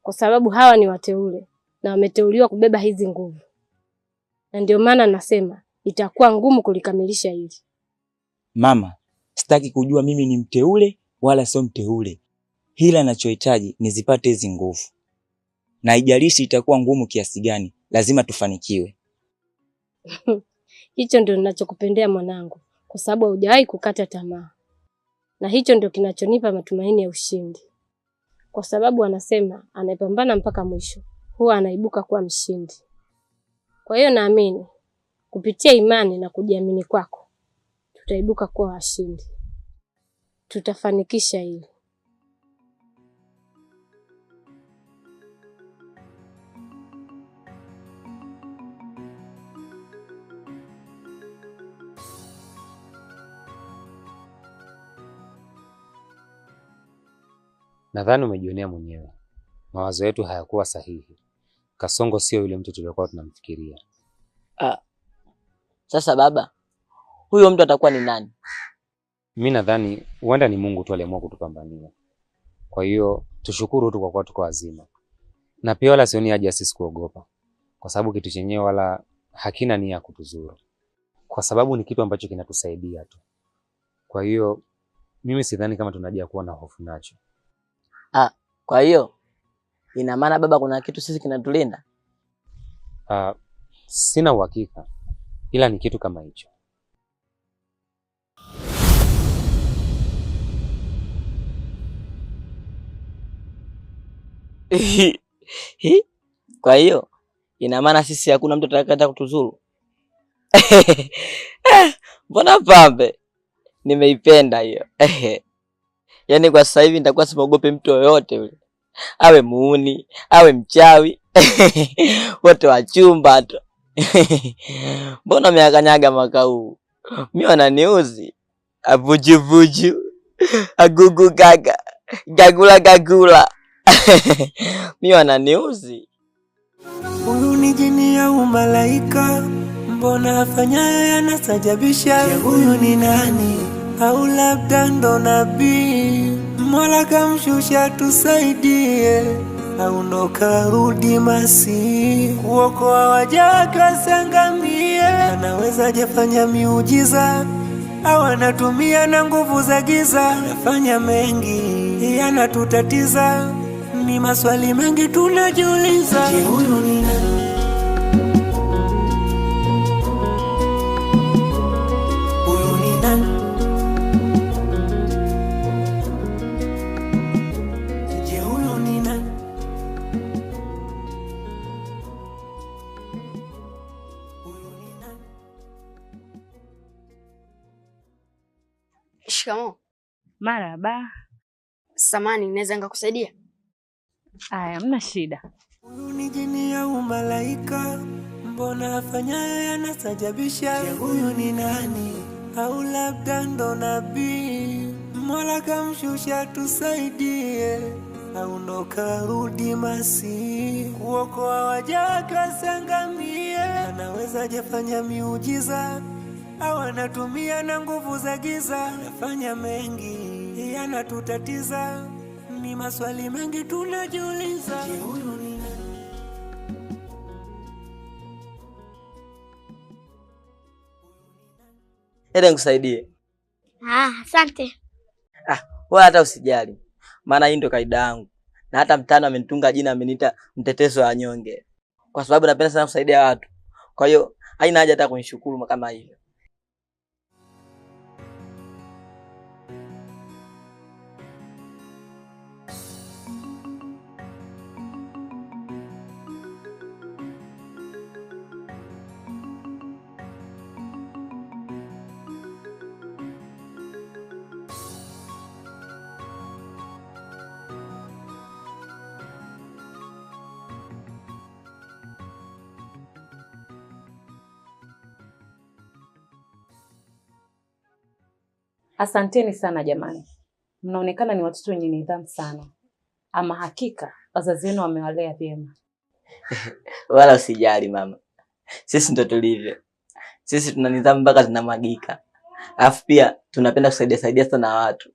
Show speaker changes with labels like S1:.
S1: kwa sababu hawa ni wateule na wameteuliwa kubeba hizi nguvu, na ndio maana nasema itakuwa ngumu kulikamilisha hili.
S2: Mama, sitaki kujua mimi ni mteule wala sio mteule. Hila ninachohitaji nizipate hizi nguvu. Na haijalishi itakuwa ngumu kiasi gani, lazima tufanikiwe.
S1: Hicho ndio ninachokupendea mwanangu, kwa sababu hujawahi kukata tamaa. Na hicho ndio kinachonipa matumaini ya ushindi. Kwa sababu wanasema anayepambana mpaka mwisho huwa anaibuka kuwa mshindi. Kwa hiyo naamini kupitia imani na kujiamini kwako tutaibuka kuwa washindi. Tutafanikisha hili.
S3: Nadhani umejionea mwenyewe. Mawazo yetu hayakuwa sahihi. Kasongo sio yule mtu tuliokuwa tunamfikiria.
S4: Sasa baba, huyo mtu atakuwa ni nani?
S3: Mimi nadhani huenda ni Mungu tu aliamua kutupambania. Kwa hiyo tushukuru tu kwa kuwa tuko wazima. Na pia wala sioni haja sisi kuogopa. Kwa sababu kitu chenyewe wala hakina nia ya kutuzuru. Kwa sababu ni kitu ambacho kinatusaidia tu. Kwa hiyo mimi sidhani kama tunaja kuwa na hofu nacho.
S4: Kwa hiyo ina maana baba kuna kitu sisi kinatulinda?
S3: Sina uhakika, ila ni kitu kama hicho.
S4: Kwa hiyo ina maana sisi hakuna mtu atakayetaka kutuzuru? Mbona pambe, nimeipenda hiyo. Yaani kwa sasa hivi nitakuwa simogope mtu yoyote yule. Awe muuni, awe mchawi. Wote wa chumba tu. Mbona umeakanyaga mwaka huu? Mimi wananiuzi. Avuju. Agugu gaga. Gagula. Mimi wananiuzi.
S5: Huyu ni jini au malaika? Mbona afanyayo yanasajabisha? Huyu ni nani? Au labda ndo nabii? Mola kamshusha tusaidie, au ndo karudi Masihi kuokoa waja wake wasiangamie. Anaweza jefanya miujiza, au anatumia na nguvu za giza. Anafanya mengi yanatutatiza, ni maswali mengi tunajiuliza. Je, huyu ni nani? Huyu ni nani?
S6: Shikamoo.
S7: Marahaba.
S6: Samani, naweza nikakusaidia?
S7: Aya, mna shida.
S5: Huyu ni jini au malaika? Mbona afanyayo yanasajabisha? Huyu ni nani? Au labda ndo nabii? Mola kamshusha tusaidie, au ndo karudi Masihi kuokoa waja wake wasiangamie. Anaweza jefanya miujiza, au anatumia na nguvu za giza. Anafanya mengi yanatutatiza, ni maswali mengi tunajiuliza. Je, huyu ni nani?
S4: Ende nikusaidie.
S6: Asante.
S4: Wewe hata usijali. Maana hii ndio kaida yangu. Na hata mtano amenitunga jina, ameniita mtetezo wa nyonge. Kwa sababu napenda sana kusaidia watu. Kwa hiyo haina haja hata kunishukuru kama hivyo.
S7: Asanteni sana jamani. Mnaonekana ni watoto wenye nidhamu sana. Ama hakika wazazi wenu wamewalea vyema.
S4: Wala usijali mama. Sisi ndo tulivyo. Sisi tuna nidhamu mpaka tunamagika. Alafu pia tunapenda kusaidia sana watu.